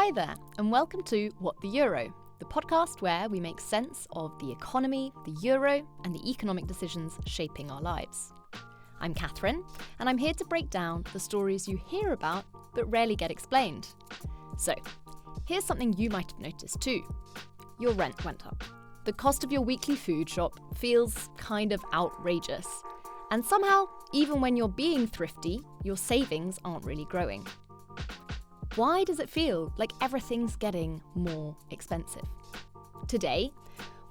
Hi there, and welcome to What the Euro, the podcast where we make sense of the economy, the euro, and the economic decisions shaping our lives. I'm Catherine, and I'm here to break down the stories you hear about but rarely get explained. So, here's something you might have noticed too. Your rent went up. The cost of your weekly food shop feels kind of outrageous. And somehow, even when you're being thrifty, your savings aren't really growing. Why does it feel like everything's getting more expensive? Today,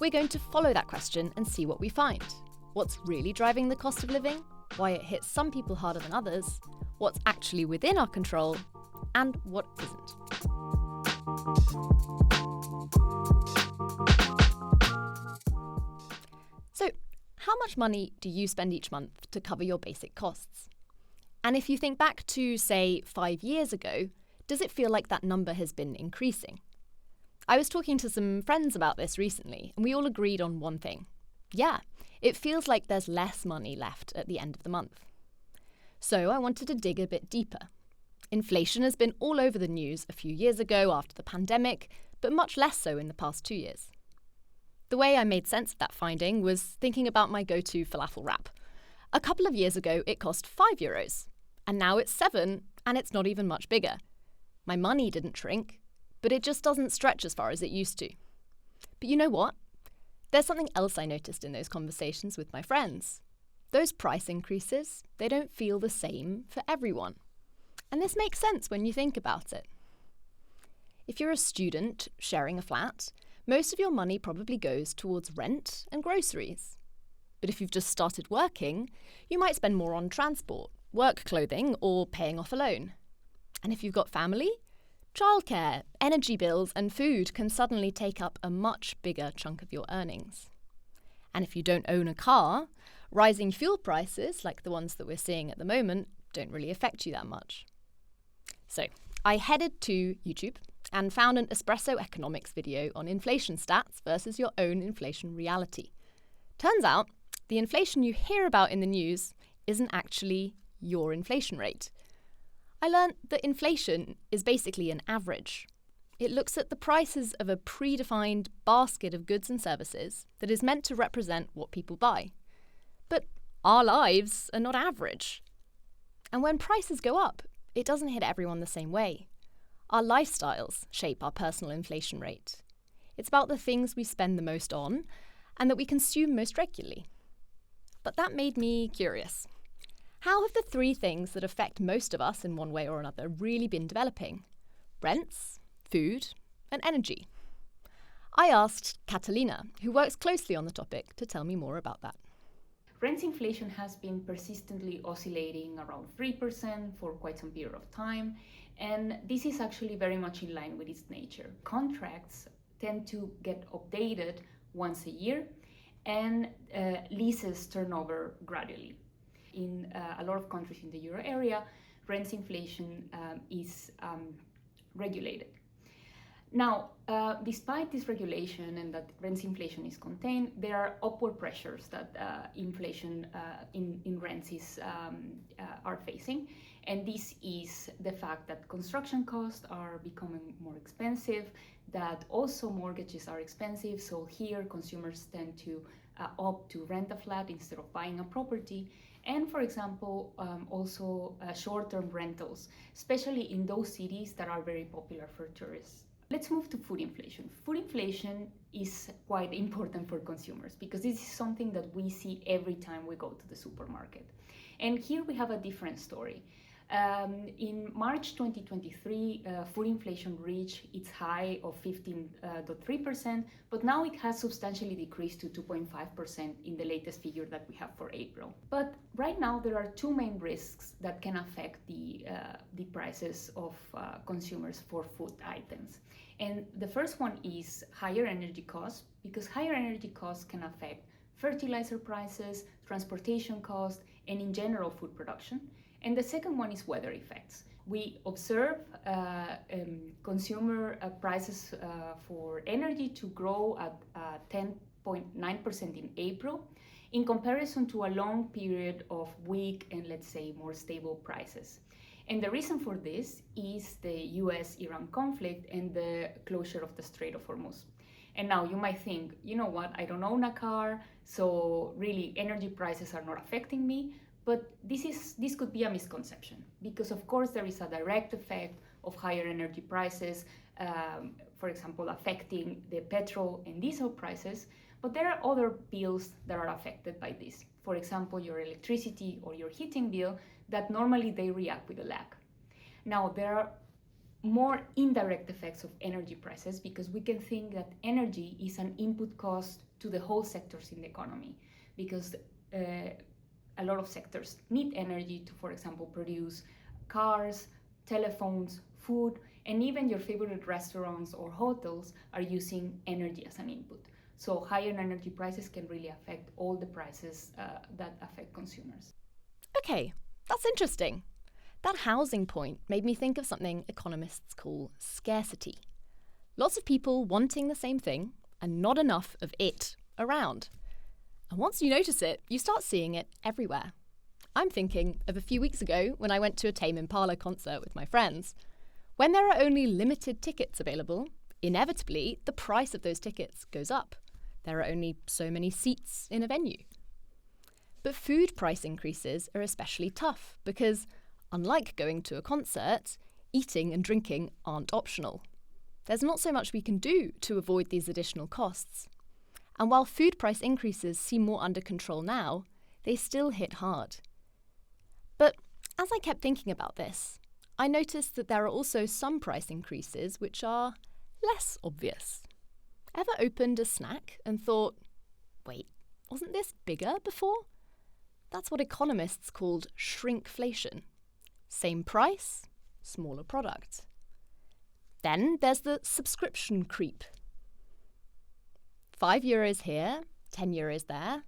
we're going to follow that question and see what we find. What's really driving the cost of living? Why it hits some people harder than others? What's actually within our control? And what isn't? So, how much money do you spend each month to cover your basic costs? And if you think back to, say, 5 years ago, does it feel like that number has been increasing? I was talking to some friends about this recently, and we all agreed on one thing. Yeah, it feels like there's less money left at the end of the month. So I wanted to dig a bit deeper. Inflation has been all over the news a few years ago after the pandemic, but much less so in the past 2 years. The way I made sense of that finding was thinking about my go-to falafel wrap. A couple of years ago, it cost €5, and now it's 7, and it's not even much bigger. My money didn't shrink, but it just doesn't stretch as far as it used to. But you know what? There's something else I noticed in those conversations with my friends. Those price increases, they don't feel the same for everyone. And this makes sense when you think about it. If you're a student sharing a flat, most of your money probably goes towards rent and groceries. But if you've just started working, you might spend more on transport, work clothing, or paying off a loan. And if you've got family, childcare, energy bills, and food can suddenly take up a much bigger chunk of your earnings. And if you don't own a car, rising fuel prices, like the ones that we're seeing at the moment, don't really affect you that much. So I headed to YouTube and found an espresso economics video on inflation stats versus your own inflation reality. Turns out, the inflation you hear about in the news isn't actually your inflation rate. I learned that inflation is basically an average. It looks at the prices of a predefined basket of goods and services that is meant to represent what people buy. But our lives are not average. And when prices go up, it doesn't hit everyone the same way. Our lifestyles shape our personal inflation rate. It's about the things we spend the most on and that we consume most regularly. But that made me curious. How have the three things that affect most of us in one way or another really been developing? Rents, food, and energy. I asked Catalina, who works closely on the topic, to tell me more about that. Rent inflation has been persistently oscillating around 3% for quite some period of time, and this is actually very much in line with its nature. Contracts tend to get updated once a year, and leases turn over gradually. In a lot of countries in the euro area, rent inflation is regulated. Now, despite this regulation and that rent inflation is contained, there are upward pressures that inflation in rents are facing. And this is the fact that construction costs are becoming more expensive, that also mortgages are expensive. So here consumers tend to opt to rent a flat instead of buying a property. And for example, also short-term rentals, especially in those cities that are very popular for tourists. Let's move to food inflation. Food inflation is quite important for consumers because this is something that we see every time we go to the supermarket. And here we have a different story. In March 2023, food inflation reached its high of 15.3%, but now it has substantially decreased to 2.5% in the latest figure that we have for April. But right now, there are two main risks that can affect the prices of consumers for food items. And the first one is higher energy costs, because higher energy costs can affect fertilizer prices, transportation costs, and in general food production. And the second one is weather effects. We observe consumer prices for energy to grow at 10.9% in April, in comparison to a long period of weak and, let's say, more stable prices. And the reason for this is the US-Iran conflict and the closure of the Strait of Hormuz. And now you might think, you know what, I don't own a car, so really energy prices are not affecting me. But this could be a misconception, because of course there is a direct effect of higher energy prices, for example, affecting the petrol and diesel prices. But there are other bills that are affected by this. For example, your electricity or your heating bill, that normally they react with a lag. Now, there are more indirect effects of energy prices, because we can think that energy is an input cost to the whole sectors in the economy, because a lot of sectors need energy to, for example, produce cars, telephones, food, and even your favorite restaurants or hotels are using energy as an input. So higher energy prices can really affect all the prices that affect consumers. Okay, that's interesting. That housing point made me think of something economists call scarcity. Lots of people wanting the same thing and not enough of it around. And once you notice it, you start seeing it everywhere. I'm thinking of a few weeks ago when I went to a Tame Impala concert with my friends. When there are only limited tickets available, inevitably the price of those tickets goes up. There are only so many seats in a venue. But food price increases are especially tough because, unlike going to a concert, eating and drinking aren't optional. There's not so much we can do to avoid these additional costs. And while food price increases seem more under control now, they still hit hard. But as I kept thinking about this, I noticed that there are also some price increases which are less obvious. Ever opened a snack and thought, wait, wasn't this bigger before? That's what economists called shrinkflation. Same price, smaller product. Then there's the subscription creep. €5 here, €10 there,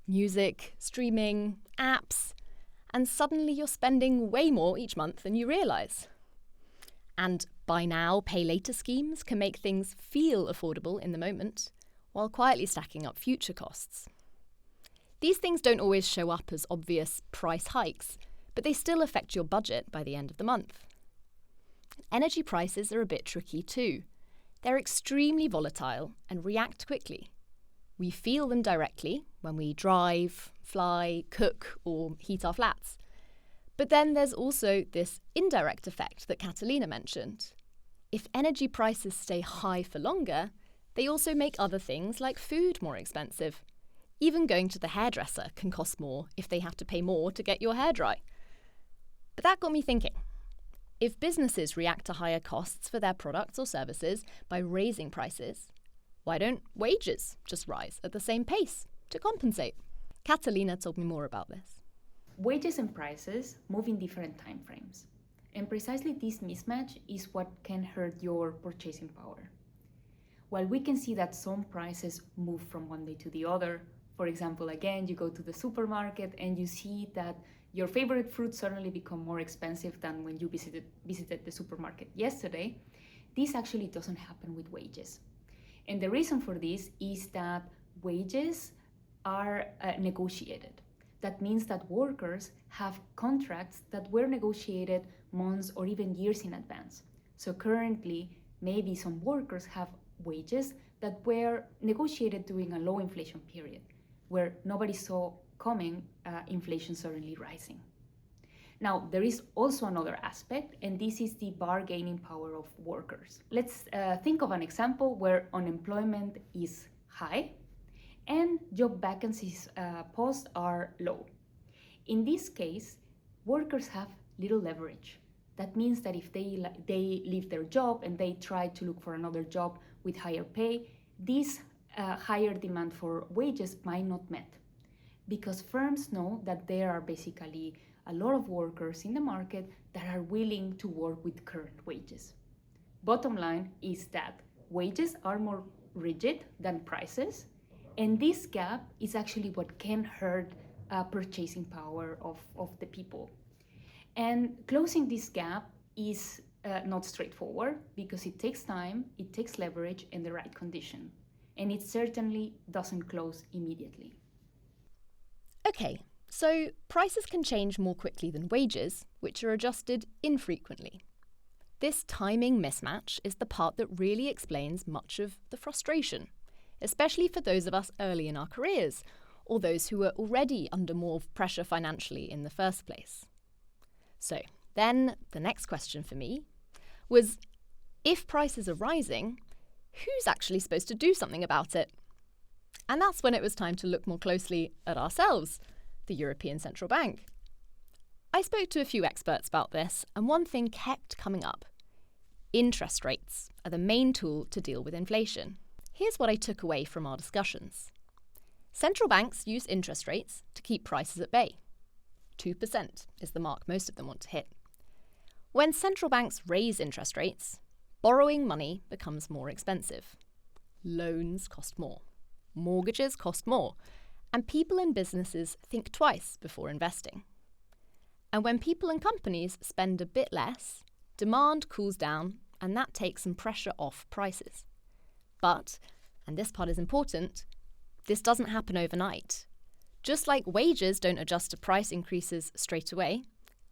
music, streaming, apps, and suddenly you're spending way more each month than you realise. And buy now, pay later schemes can make things feel affordable in the moment, while quietly stacking up future costs. These things don't always show up as obvious price hikes, but they still affect your budget by the end of the month. Energy prices are a bit tricky too. They're extremely volatile and react quickly. We feel them directly when we drive, fly, cook, or heat our flats. But then there's also this indirect effect that Catalina mentioned. If energy prices stay high for longer, they also make other things like food more expensive. Even going to the hairdresser can cost more if they have to pay more to get your hair dry. But that got me thinking. If businesses react to higher costs for their products or services by raising prices, why don't wages just rise at the same pace to compensate? Catalina told me more about this. Wages and prices move in different time frames. And precisely this mismatch is what can hurt your purchasing power. While we can see that some prices move from one day to the other, for example, again, you go to the supermarket and you see that your favorite fruits suddenly become more expensive than when you visited the supermarket yesterday, this actually doesn't happen with wages. And the reason for this is that wages are negotiated. That means that workers have contracts that were negotiated months or even years in advance. So currently, maybe some workers have wages that were negotiated during a low inflation period, where nobody saw coming inflation suddenly rising. Now, there is also another aspect, and this is the bargaining power of workers. Let's think of an example where unemployment is high and job vacancies posts are low. In this case, workers have little leverage. That means that if they leave their job and they try to look for another job with higher pay, this higher demand for wages might not met, because firms know that there are basically a lot of workers in the market that are willing to work with current wages. Bottom line is that wages are more rigid than prices, and this gap is actually what can hurt purchasing power of the people. And closing this gap is not straightforward, because it takes time, it takes leverage and the right condition. And it certainly doesn't close immediately. Okay, So prices can change more quickly than wages, which are adjusted infrequently. This timing mismatch is the part that really explains much of the frustration, especially for those of us early in our careers, or those who were already under more pressure financially in the first place. So then the next question for me was, if prices are rising, who's actually supposed to do something about it? And that's when it was time to look more closely at ourselves, the European Central Bank. I spoke to a few experts about this, and one thing kept coming up. Interest rates are the main tool to deal with inflation. Here's what I took away from our discussions. Central banks use interest rates to keep prices at bay. 2% is the mark most of them want to hit. When central banks raise interest rates, borrowing money becomes more expensive. Loans cost more. Mortgages cost more. And people and businesses think twice before investing. And when people and companies spend a bit less, demand cools down, and that takes some pressure off prices. But, and this part is important, this doesn't happen overnight. Just like wages don't adjust to price increases straight away,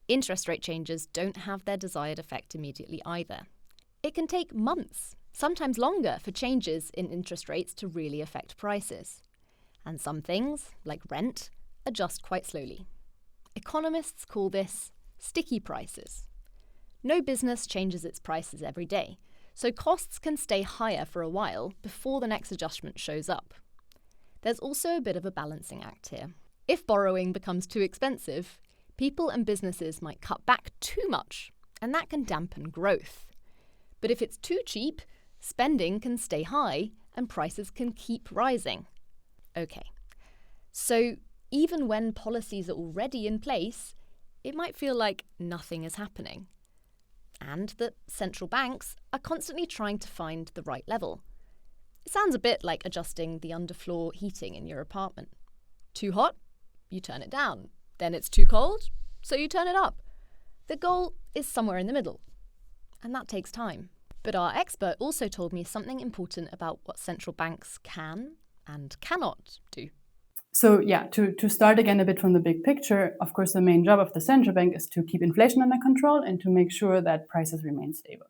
interest rate changes don't have their desired effect immediately either. It can take months, sometimes longer, for changes in interest rates to really affect prices. And some things, like rent, adjust quite slowly. Economists call this sticky prices. No business changes its prices every day, so costs can stay higher for a while before the next adjustment shows up. There's also a bit of a balancing act here. If borrowing becomes too expensive, people and businesses might cut back too much, and that can dampen growth. But if it's too cheap, spending can stay high and prices can keep rising. Okay, so even when policies are already in place, it might feel like nothing is happening. And that central banks are constantly trying to find the right level. It sounds a bit like adjusting the underfloor heating in your apartment. Too hot? You turn it down. Then it's too cold? So you turn it up. The goal is somewhere in the middle. And that takes time. But our expert also told me something important about what central banks can and cannot do. So yeah, to start again a bit from the big picture, of course, the main job of the central bank is to keep inflation under control and to make sure that prices remain stable.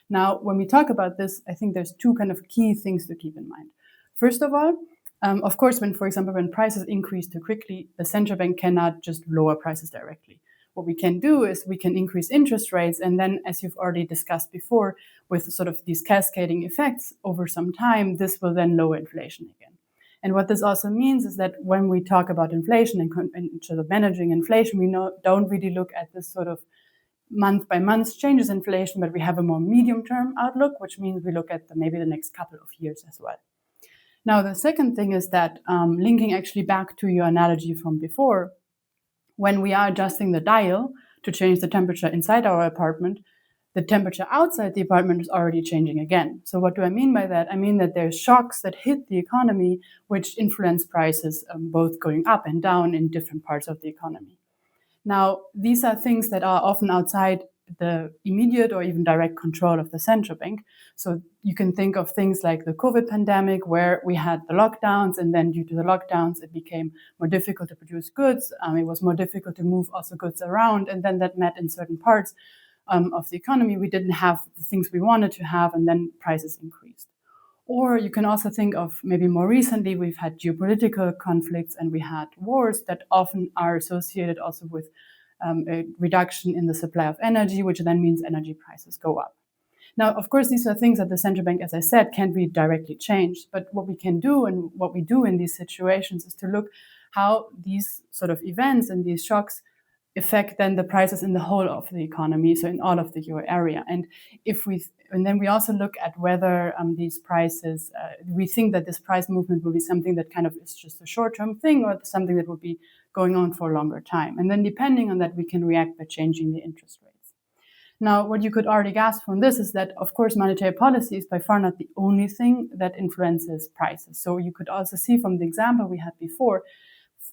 Now, when we talk about this, I think there's two kind of key things to keep in mind. First of all, of course, for example, when prices increase too quickly, the central bank cannot just lower prices directly. What we can do is we can increase interest rates, and then, as you've already discussed before, with sort of these cascading effects over some time, this will then lower inflation again. And what this also means is that when we talk about inflation and sort of managing inflation, we don't really look at this sort of month-by-month changes in inflation, but we have a more medium-term outlook, which means we look at maybe the next couple of years as well. Now, the second thing is that linking actually back to your analogy from before, when we are adjusting the dial to change the temperature inside our apartment, the temperature outside the apartment is already changing again. So what do I mean by that? I mean that there's shocks that hit the economy, which influence prices both going up and down in different parts of the economy. Now, these are things that are often outside the immediate or even direct control of the central bank. So you can think of things like the COVID pandemic, where we had the lockdowns, and then due to the lockdowns, it became more difficult to produce goods. It was more difficult to move also goods around, and then that meant in certain parts of the economy, we didn't have the things we wanted to have, and then prices increased. Or you can also think of maybe more recently, we've had geopolitical conflicts and we had wars that often are associated also with a reduction in the supply of energy, which then means energy prices go up. Now, of course, these are things that the central bank, as I said, can't be directly changed. But what we can do and what we do in these situations is to look how these sort of events and these shocks affect then the prices in the whole of the economy, so in all of the euro area. And then we also look at whether these prices, we think that this price movement will be something that kind of is just a short-term thing, or something that will be going on for a longer time. And then depending on that, we can react by changing the interest rates. Now, what you could already guess from this is that, of course, monetary policy is by far not the only thing that influences prices. So you could also see from the example we had before,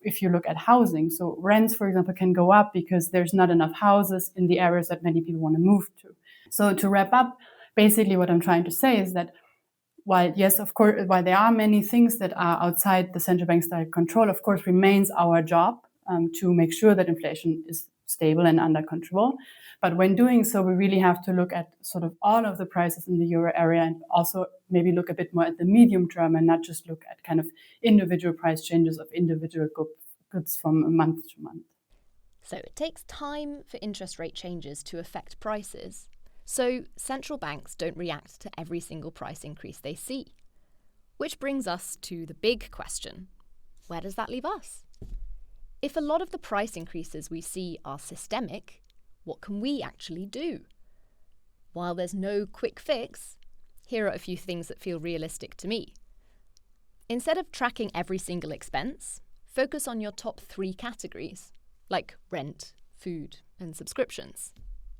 if you look at housing. So rents, for example, can go up because there's not enough houses in the areas that many people want to move to. So to wrap up, basically what I'm trying to say is that while there are many things that are outside the central bank's direct control, of course, remains our job to make sure that inflation is stable and under control. But when doing so, we really have to look at sort of all of the prices in the euro area and also maybe look a bit more at the medium term and not just look at kind of individual price changes of individual goods from month to month. So it takes time for interest rate changes to affect prices. So central banks don't react to every single price increase they see. Which brings us to the big question. Where does that leave us? If a lot of the price increases we see are systemic, what can we actually do? While there's no quick fix, here are a few things that feel realistic to me. Instead of tracking every single expense, focus on your top 3 categories, like rent, food, and subscriptions.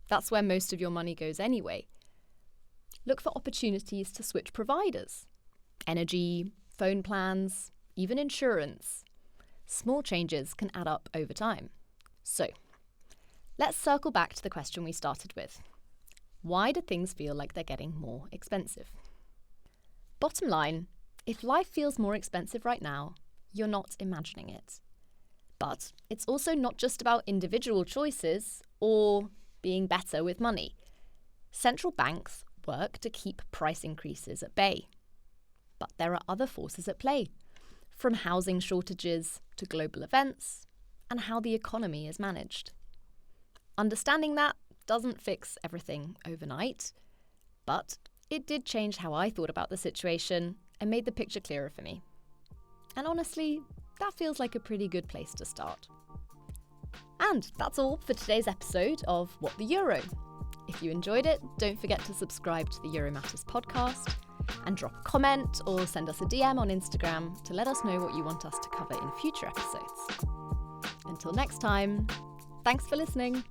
That's where most of your money goes anyway. Look for opportunities to switch providers. Energy, phone plans, even insurance. Small changes can add up over time. So, let's circle back to the question we started with. Why do things feel like they're getting more expensive? Bottom line, if life feels more expensive right now, you're not imagining it. But it's also not just about individual choices or being better with money. Central banks work to keep price increases at bay. But there are other forces at play, from housing shortages to global events and how the economy is managed. Understanding that doesn't fix everything overnight, but it did change how I thought about the situation and made the picture clearer for me. And honestly, that feels like a pretty good place to start. And that's all for today's episode of What the Euro. If you enjoyed it, don't forget to subscribe to the Euro Matters podcast and drop a comment or send us a DM on Instagram to let us know what you want us to cover in future episodes. Until next time, thanks for listening.